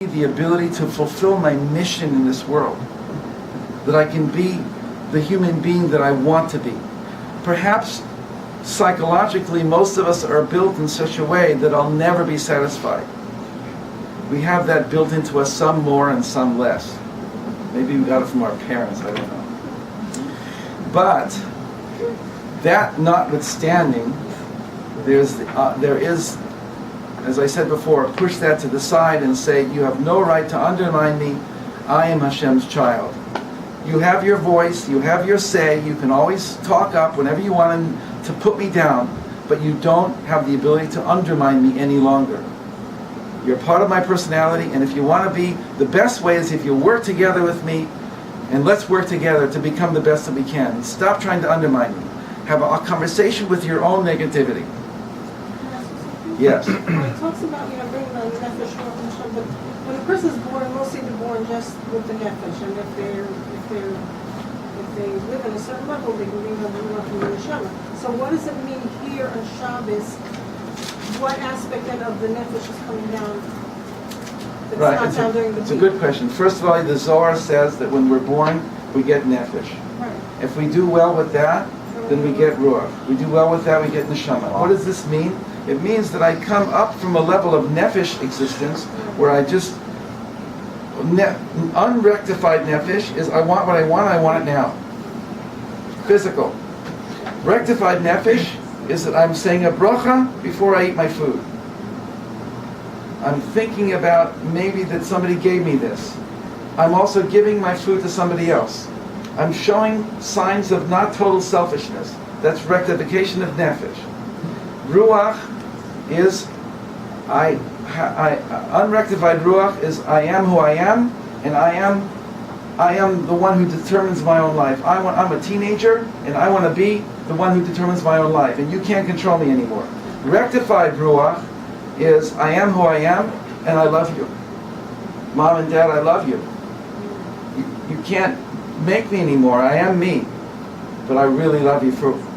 the ability to fulfill my mission in this world, that I can be the human being that I want to be. Perhaps psychologically most of us are built in such a way that I'll never be satisfied. We have that built into us, some more and some less. Maybe we got it from our parents, I don't know. But that notwithstanding, there is, as I said before, push that to the side and say, you have no right to undermine me. I am Hashem's child. You have your voice, you have your say, you can always talk up whenever you want to put me down, but you don't have the ability to undermine me any longer. You're part of my personality, and if you want to be, the best way is if you work together with me, and let's work together to become the best that we can. Stop trying to undermine me. Have a conversation with your own negativity. Yes. Well, it talks about, bringing the nefesh, but when a person is born, mostly they're born just with the nefesh, and if they live in a certain level, they can bring the ruach and the neshama. So what does it mean here on Shabbos? What aspect then of the nefesh is coming down? That's Right. not down during the It's a week? good question. First of all, the Zohar says that when we're born, we get nefesh. Right. If we do well with that, then we get ruach. We do well with that, we get neshama. What does this mean? It means that I come up from a level of nefesh existence where I just unrectified nefesh is I want what I want it now. Physical. Rectified nefesh is that I'm saying a bracha before I eat my food. I'm thinking about maybe that somebody gave me this. I'm also giving my food to somebody else. I'm showing signs of not total selfishness. That's rectification of nefesh. Ruach is unrectified ruach is I am who I am, and I am the one who determines my own life. I'm a teenager, and I want to be the one who determines my own life, and you can't control me anymore. Rectified ruach is I am who I am, and I love you. Mom and Dad, I love you. You can't make me anymore. I am me, but I really love you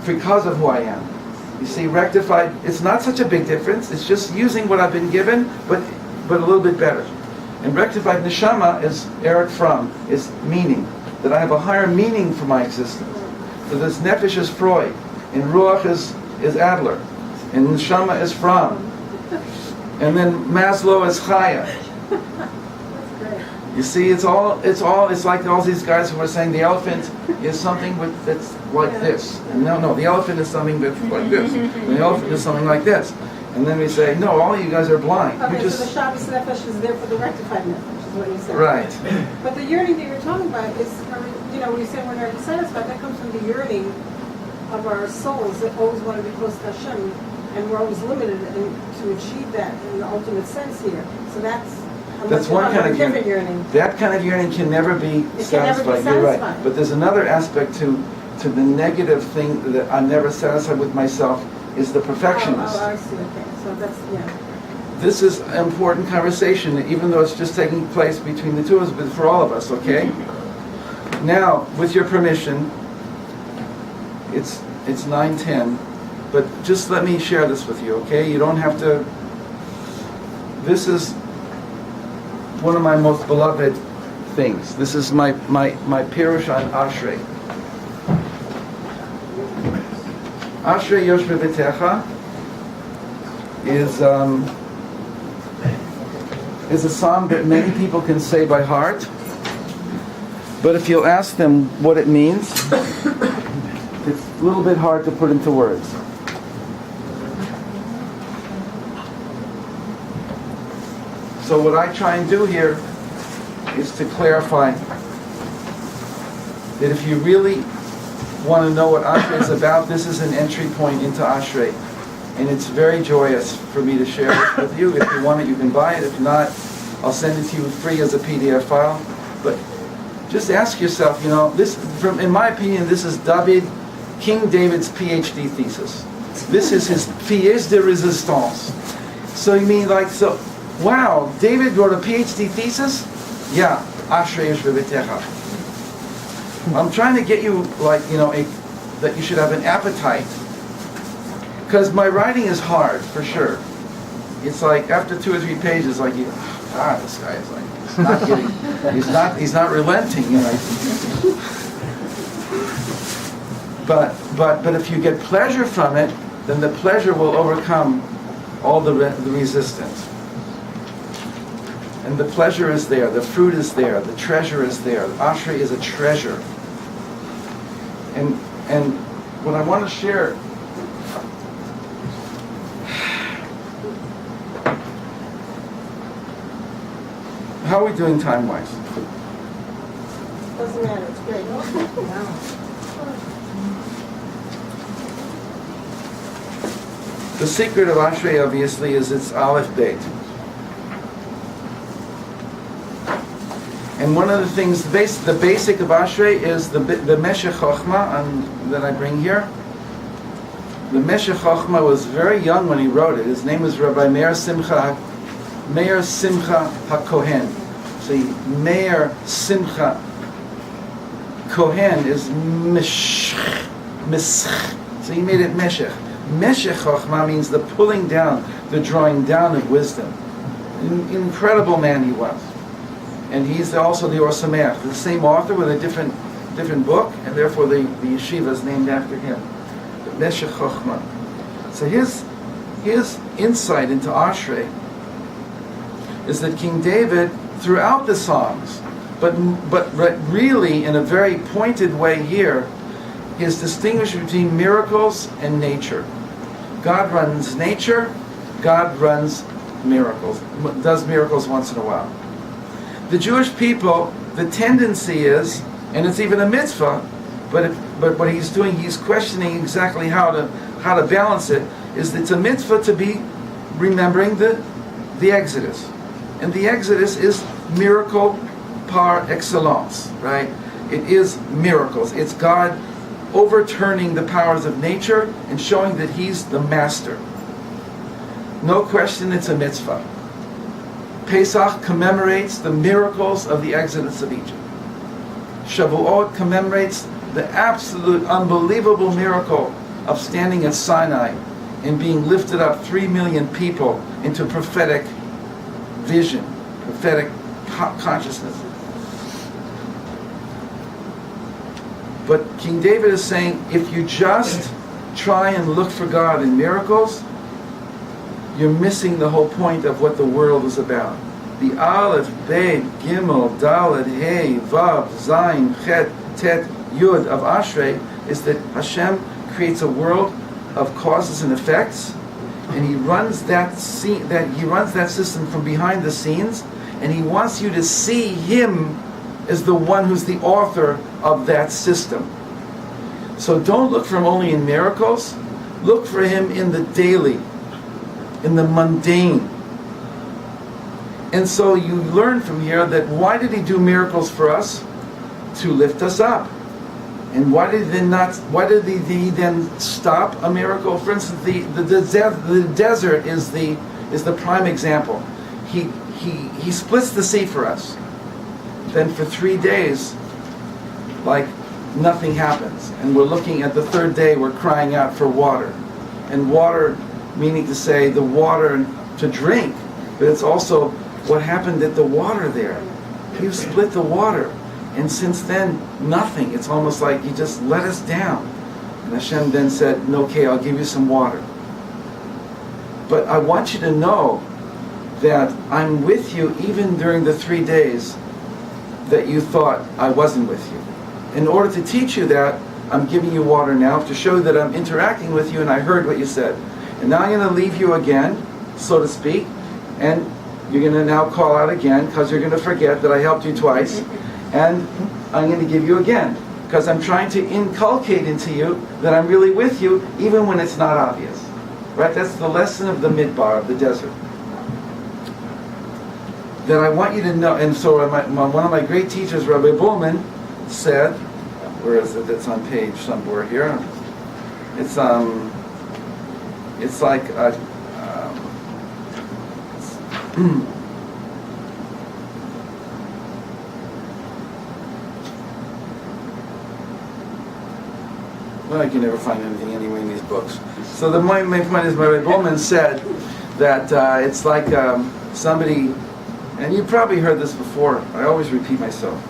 because of who I am. You see, rectified, it's not such a big difference. It's just using what I've been given, but a little bit better. And rectified neshama is Eric Fromm, is meaning, that I have a higher meaning for my existence. So this nefesh is Freud, and ruach is Adler, and neshama is Fromm, and then Maslow is Chaya. You see, it's like all these guys who are saying the elephant is something that's like this. And no, the elephant is something that's like this. And the elephant is something like this. And then we say, no, all of you guys are blind. Okay, so the Shabbos nefesh is there for the rectified nefesh, is what you said. Right. But the yearning that you're talking about is, when you say we're never satisfied, that comes from the yearning of our souls that always want to be close to Hashem, and we're always limited to achieve that in the ultimate sense here. So that's one kind of different yearning. That kind of yearning can never be satisfied. You're right. But there's another aspect to the negative thing that I'm never satisfied with myself is the perfectionist. Oh, I see. Okay. So that's, This is an important conversation, even though it's just taking place between the two of us, but for all of us, okay? Now, with your permission, it's 9:10, but just let me share this with you, okay? You don't have to. This is one of my most beloved things. This is my pirush on Ashrei. Ashrei Yosh B'Beitecha is a psalm that many people can say by heart, but if you'll ask them what it means, it's a little bit hard to put into words. So what I try and do here is to clarify that if you really want to know what Ashrei is about, this is an entry point into Ashrei. And it's very joyous for me to share this with you. If you want it, you can buy it. If not, I'll send it to you free as a PDF file. But just ask yourself, in my opinion, this is King David's PhD thesis. This is his pièce de résistance. So you mean wow, David wrote a PhD thesis? Yeah, Ashrei Yosh B'Beitecha. I'm trying to get you, that you should have an appetite. Because my writing is hard, for sure. It's like, after 2 or 3 pages, God, this guy is like, he's not relenting, you know. But if you get pleasure from it, then the pleasure will overcome all the resistance. And the pleasure is there, the fruit is there, the treasure is there. Ashrei is a treasure. And what I want to share, how are we doing time-wise? Doesn't matter, it's great. The secret of Ashrei, obviously, is its Aleph Beit. And one of the things, the basic of Ashrei is the Meshech Chochmah that I bring here. The Meshech Chochmah was very young when he wrote it. His name was Rabbi Meir Simcha HaKohen. See, Meir Simcha Kohen is Mish. So he made it Meshech. Meshech Chochmah means the pulling down, the drawing down of wisdom. Incredible man he was. And he's also the Or Sameach, the same author with a different book, and therefore the yeshiva is named after him. The Meshech Chochmah. So his insight into Ashrei is that King David, throughout the Psalms, but really in a very pointed way here, is distinguishing between miracles and nature. God runs nature, God runs miracles, does miracles once in a while. The Jewish people, the tendency is, and it's even a mitzvah, but what he's doing, he's questioning exactly how to balance it, is that it's a mitzvah to be remembering the Exodus. And the Exodus is miracle par excellence, right? It is miracles. It's God overturning the powers of nature and showing that he's the master. No question, it's a mitzvah. Pesach commemorates the miracles of the Exodus of Egypt. Shavuot commemorates the absolute unbelievable miracle of standing at Sinai and being lifted up 3 million people into prophetic vision, prophetic consciousness. But King David is saying, if you just try and look for God in miracles, you're missing the whole point of what the world is about. The Aleph, Beit, Gimel, Dalet, Hey, Vav, Zayin, Chet, Tet, Yud of Ashrei is that Hashem creates a world of causes and effects, and he runs that system from behind the scenes, and he wants you to see him as the one who's the author of that system. So don't look for him only in miracles, look for him in the daily, in the mundane. And so you learn from here that why did he do miracles for us? To lift us up. And why did he then stop a miracle? For instance, the desert is the prime example. He splits the sea for us. Then for 3 days, like nothing happens. And we're looking at the third day, we're crying out for water. And water, meaning to say the water to drink, but it's also what happened at the water there. You split the water. And since then, nothing. It's almost like you just let us down. And Hashem then said, okay, I'll give you some water. But I want you to know that I'm with you even during the 3 days that you thought I wasn't with you. In order to teach you that, I'm giving you water now to show that I'm interacting with you and I heard what you said. And now I'm going to leave you again, so to speak, and you're going to now call out again because you're going to forget that I helped you twice. And I'm going to give you again because I'm trying to inculcate into you that I'm really with you even when it's not obvious. Right? That's the lesson of the midbar, of the desert. That I want you to know, and so one of my great teachers, Rabbi Bullman, said, where is it? It's on page somewhere here. It's like well, I can never find anything anyway in these books. So the main point is, Rabbi Bullman said that it's like somebody And you've probably heard this before. I always repeat myself.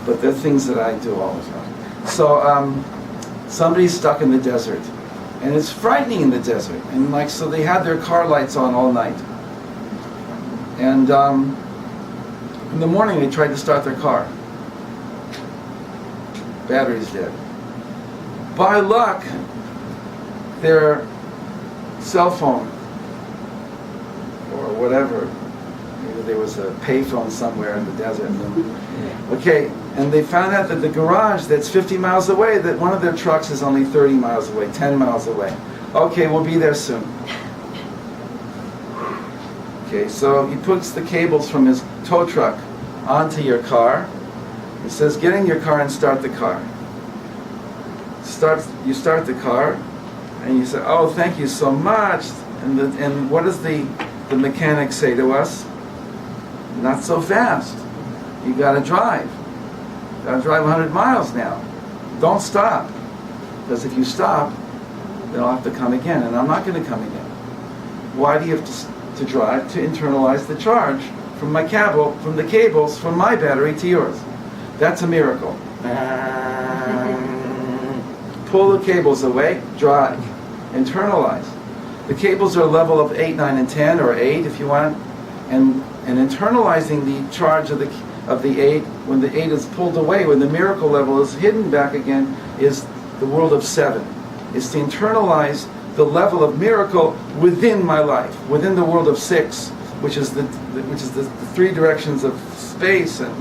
But they're things that I do all the time. So somebody's stuck in the desert. And it's frightening in the desert. And like, so they had their car lights on all night. And in the morning they tried to start their car. Battery's dead. By luck, their cell phone or whatever, maybe there was a payphone somewhere in the desert. Okay, and they found out that the garage that's 50 miles away, that one of their trucks is only 30 miles away, 10 miles away. Okay, we'll be there soon. Okay, so he puts the cables from his tow truck onto your car. He says, get in your car and start the car. You start the car, and you say, oh, thank you so much. And what does the mechanic say to us? Not so fast. You got to drive. You got to drive 100 miles now. Don't stop. Because if you stop, they'll have to come again, and I'm not going to come again. Why do you have to drive? To internalize the charge from my cable, from the cables, from my battery to yours. That's a miracle. Pull the cables away, drive, internalize. The cables are a level of 8, 9, and 10, or 8 if you want, and internalizing the charge of the 8, when the 8 is pulled away, when the miracle level is hidden back again, is the world of 7. Is to internalize the level of miracle within my life, within the world of 6, which is the 3 directions of space and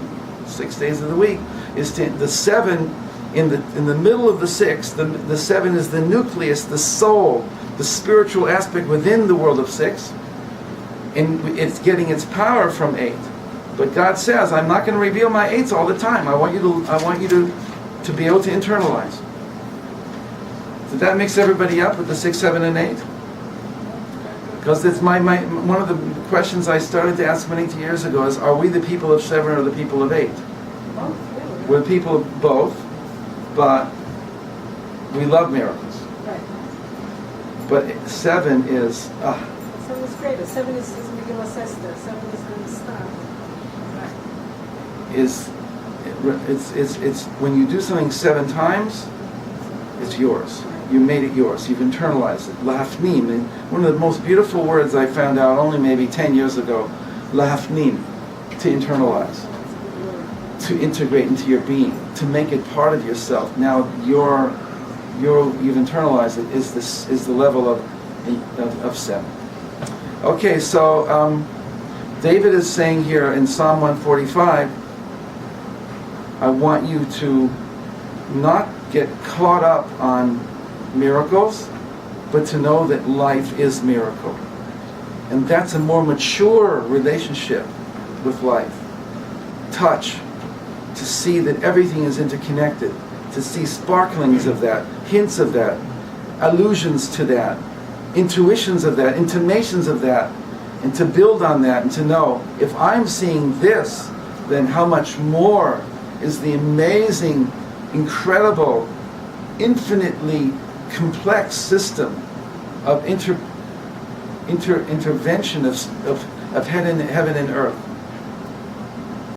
6 days of the week. Is to the 7 in the middle of the 6. The 7 is the nucleus, the soul, the spiritual aspect within the world of 6, and it's getting its power from 8. But God says, I'm not going to reveal my 8s all the time. I want you to be able to internalize. Did that mix everybody up with the 6, 7, and 8? Because it's one of the questions I started to ask many years ago is, are we the people of 7 or the people of 8? Both. We're the people of both, but we love miracles. Right. But 7 is... 7 is greater. 7 is Miguel Sesta. 7 is the star. Right. It's when you do something 7 times, it's yours. You made it yours. You've internalized it. Lahafnim. And one of the most beautiful words I found out only maybe 10 years ago. Lahafnim. To internalize. To integrate into your being. To make it part of yourself. Now you've internalized it. Is the level of 7. Okay, so David is saying here in Psalm 145, I want you to not get caught up on miracles, but to know that life is miracle. And that's a more mature relationship with life. Touch, to see that everything is interconnected, to see sparklings of that, hints of that, allusions to that, intuitions of that, intimations of that, and to build on that and to know, if I'm seeing this, then how much more is the amazing, incredible, infinitely complex system of intervention of heaven and earth.